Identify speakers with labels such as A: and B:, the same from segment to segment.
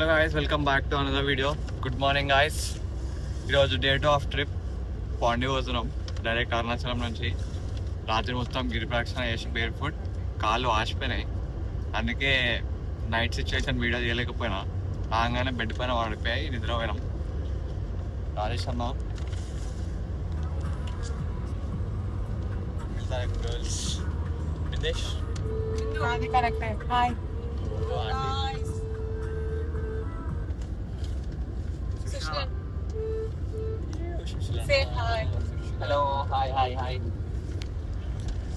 A: Hello guys, welcome back to another video. Good morning guys. ఈరోజు day 2 of trip. పాండి పోతున్నాం direct Arunachalam నుంచి. రాత్రి మొత్తం గిరి ప్రదక్షిణ చేసి బేర్ ఫుట్ కాళ్ళు ఆసిపోయినాయి. అందుకే నైట్ సిచ్యువేషన్ వీడియో చేయలేకపోయినా. రాగానే బెడ్ పైన పడిపోయి నిద్రపోయినాం. రాజేష్ అన్న విదేశ్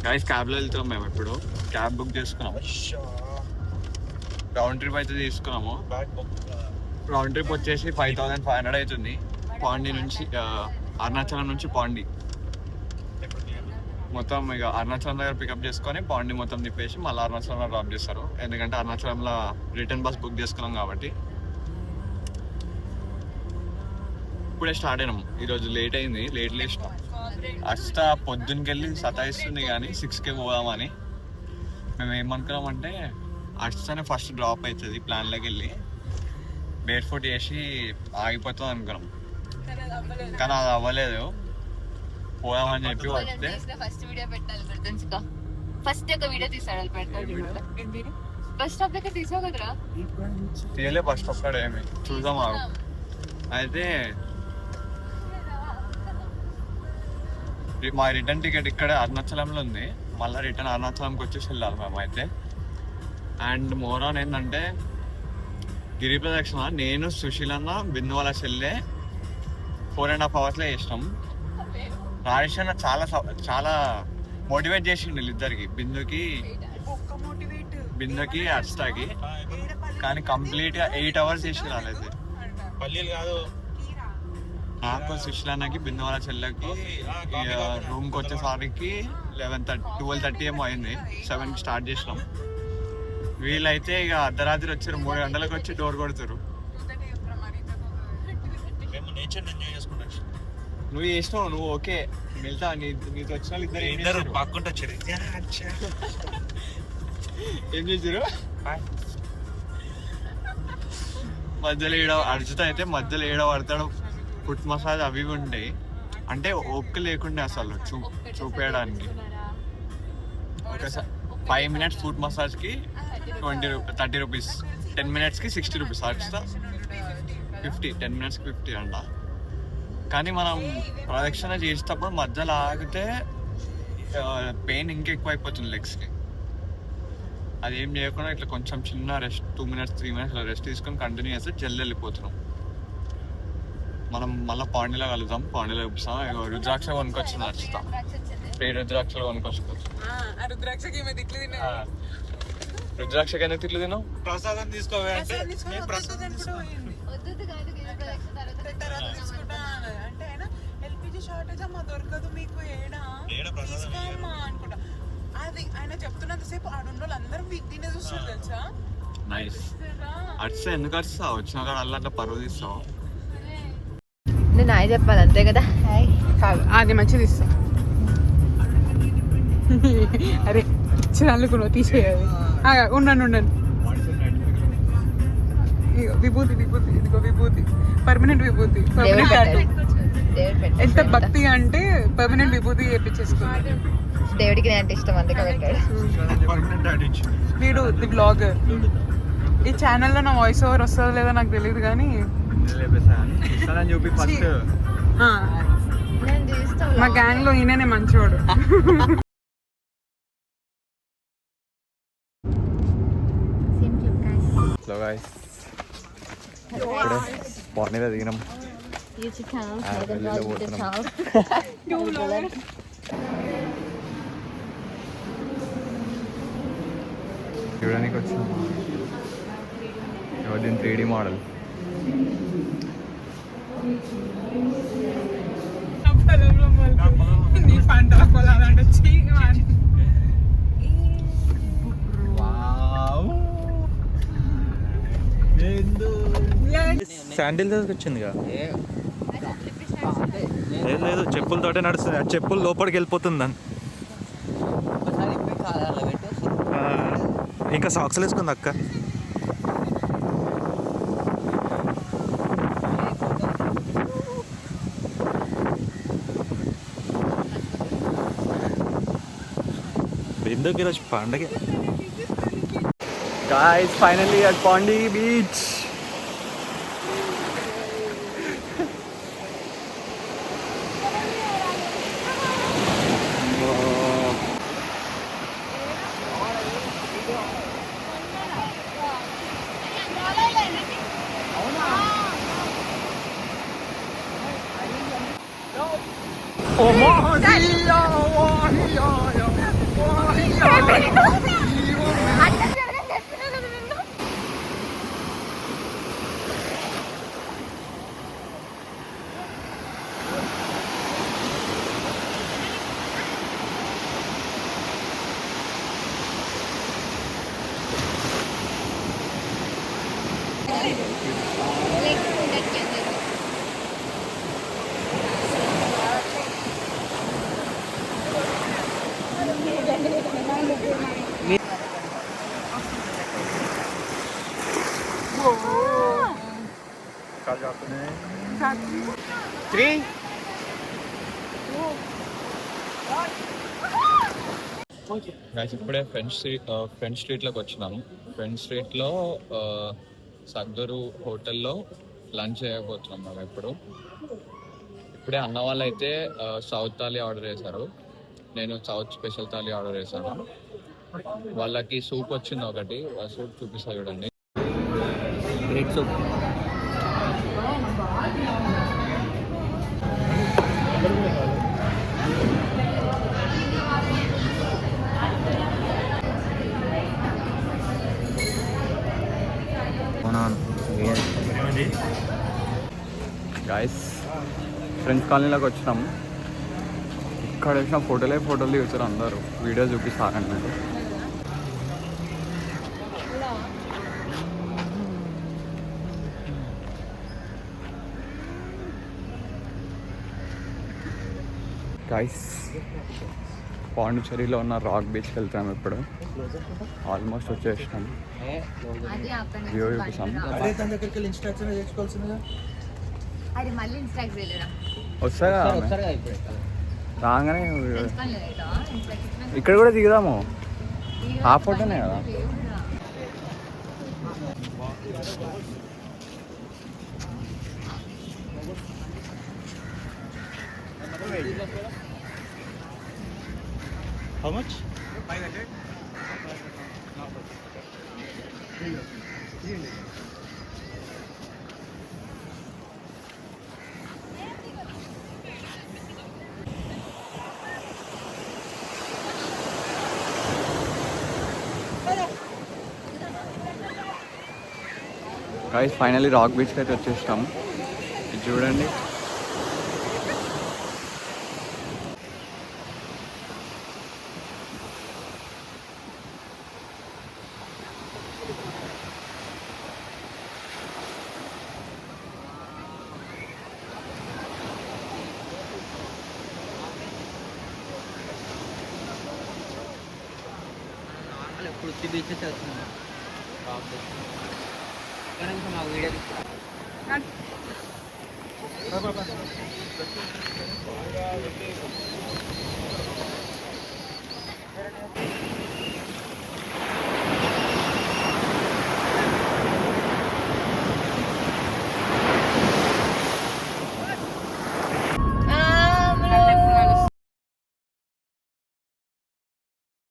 A: గైస్ క్యాబ్లో వెళ్తున్నాం మేము. ఇప్పుడు క్యాబ్ బుక్ చేసుకున్నాము. రౌండ్ ట్రిప్ అయితే తీసుకున్నాము. రౌండ్ ట్రిప్ వచ్చేసి 5500 అవుతుంది. పాండి నుంచి అరుణాచలం నుంచి పాండి మొత్తం. ఇక అరుణాచలం దగ్గర పికప్ చేసుకొని పాండి మొత్తం తిప్పేసి మళ్ళీ అరుణాచలంలో డ్రాప్ చేస్తారు. ఎందుకంటే అరుణాచలంలో రిటర్న్ బస్ బుక్ చేసుకున్నాం కాబట్టి. ఇప్పుడే స్టార్ట్ అయినాం. ఈరోజు లేట్ అయింది, లేట్ లేచినాం. అస్త పొద్దున్నకెళ్ళి సతాయిస్తుంది కానీ 6కే పోదామని. మేము ఏమనుకున్నామంటే అస్తనే ఫస్ట్ డ్రాప్ అవుతుంది ప్లాన్లోకి వెళ్ళి బేర్ ఫుట్ చేసి ఆగిపోతుంది అనుకున్నాం. కానీ అది అవ్వలేదు. పోదామని చెప్పి వస్తే
B: ఫస్ట్ వీడియో పెట్టాలి. ఫస్ట్ ఒక వీడియో తీసాడు బస్ స్టాప్ దగ్గర తీసావు కదరా.
A: తీయలే బస్ స్టాప్ కాడ ఏమి చూద్దాం. అయితే మా రిటర్న్ టికెట్ ఇక్కడ అరుణాచలంలో ఉంది. మళ్ళీ రిటర్న్ అరుణాచలంకి వచ్చేసి వెళ్ళాలి మేము అయితే. అండ్ మోర్ ఆన్ ఏంటంటే గిరి ప్రదక్షిణ నేను సుశీల్ అన్న బిందు వాళ్ళ చెల్లె 4.5 hours చేసినాం. రాజేష్ అన్న చాలా మోటివేట్ చేసిండు వీళ్ళిద్దరికి, బిందుకి అర్స్తాకి. కానీ కంప్లీట్గా 8 hours చేసి రాలేదు. నాకు సుశీల్ అన్నకి బిందు వాళ్ళ చెల్లెకి రూమ్కి వచ్చేసరికి 12:30 ఏమో అయింది. 7కి స్టార్ట్ చేసినాం. వీళ్ళైతే ఇక అర్ధరాత్రి వచ్చారు. 3 గంటలకు వచ్చి డోర్ కొడతారు. నువ్వు చేసినావు, నువ్వు ఓకే వెళ్తా. నీతో వచ్చిన ఇద్దరు పక్కుంటూ వచ్చారు. ఏం చేశారు మధ్యలో అర్జుత అయితే మధ్యలో పడతాడు. ఫుట్ మసాజ్ అవి ఉంటాయి అంటే ఓపిక లేకుండే అసలు చూపేయడానికి. ఒకసారి 5 minutes ఫుట్ మసాజ్కి 30 rupees, 10 minutesకి 60 rupees. అర్జుత 50, 10 minutesకి 50 అంట. కానీ మనం ప్రదక్షిణ చేసేటప్పుడు మధ్యలో ఆగితే పెయిన్ ఇంకా ఎక్కువ అయిపోతుంది లెగ్స్కి. అది ఏం చేయకుండా ఇట్లా కొంచెం చిన్న రెస్ట్ 2 minutes 3 minutes రెస్ట్ తీసుకొని కంటిన్యూ చేస్తే జల్ది వెళ్ళిపోతున్నాం. మనం మళ్ళీ పాండిలో కలుద్దాం. పాండిలో చూపిస్తాం. రుద్రాక్ష కొనుక్కొచ్చింది నచ్చుతాం. రుద్రాక్షలు కొనుక్కొచ్చుకోవచ్చు. రుద్రాక్షకి ఎందుకు తిట్లు తిన్నావు?
C: ప్రసాదం తీసుకోవాలి. షార్టేజ్ అమ్మా దొరకదు మీకు ఏడా తీసుకోమ్మా అనుకుంటా. అది ఆయన చెప్తున్నంతసేపు ఆడున్న వాళ్ళందరూ వీక్నే చూస్తారు తెలుసా.
A: నైస్. అట్సా ఎందుకు అరుస్తావు? వచ్చిన కాడ అట్లా పరువు తీస్తావు.
B: నేను హాయ్ చెప్పాలి అంతే కదా.
C: అది మంచిది ఇస్తా. అరే ఇచ్చినందుకు తీసేయాలి. ఉండండి. విభూతి ఇదిగో విభూతి, పర్మనెంట్ విభూతి. ఎంత భక్తి అంటే పర్మనెంట్ విభూతి చేపించేసుకున్నాడు.
B: దేవుడికి అంటే ఇష్టం అందుకే పెట్టాడు.
C: వీడు ది బ్లాగర్. ఈ ఛానల్లో నా వాయిస్ ఓవర్ వస్తుందో లేదో నాకు తెలియదు కానీ మా గ్యాంగ్ లో ఈయననే మంచివాడు.
A: పాండిలో దిగినాం. చూడడానికి వచ్చిన దీని 3D మోడల్. శాండిల్ వచ్చిందిగా. లేదు చెప్పులతోటే నడుస్తుంది. ఆ చెప్పులు లోపలికి వెళ్ళిపోతుందని. ఇంకా సాక్స్లు వేసుకుంది అక్క.
D: ఎందుకు ఈరోజు పండగ?
A: Guys, finally at Pondi Beach. Three. Guys, ఇప్పుడే ఫ్రెంచ్ స్ట్రీట్లోకి వచ్చినాము. ఫ్రెంచ్ స్ట్రీట్లో సద్గురు హోటల్లో లంచ్ చేయబోతున్నాం మేము. ఇప్పుడే అన్న వాళ్ళు అయితే సౌత్ థాలీ ఆర్డర్ చేశారు, నేను సౌత్ స్పెషల్ థాలీ ఆర్డర్ చేశాను. వాళ్ళకి సూప్ వచ్చింది ఒకటి, ఆ సూప్ చూపిస్తా చూడండి.
D: Red soup.
A: గాయస్, ఫ్రెండ్స్ కాలనీలోకి వచ్చినాము. ఇక్కడ వచ్చిన ఫోటోలు దిగుతారు అందరూ. వీడియో చూపిస్తారండి మీరు. గైస్, పాండిచ్చేరిలో ఉన్న రాక్ బీచ్కి వెళ్తాము. ఇప్పుడు ఆల్మోస్ట్ వచ్చేసినాం. వ్యూ చూపిస్తాం. వస్తారా రాగానే ఇక్కడ కూడా దిగుదాము. ఆ ఫోటోనే కదా.
D: How much?
A: 500. Guys, finally rock బీచ్కి అయితే వచ్చేస్తాం. ఇది చూడండి.
E: కుర్తి బీచ్ వచ్చినాం. మాకు వీడియో
C: Thank you.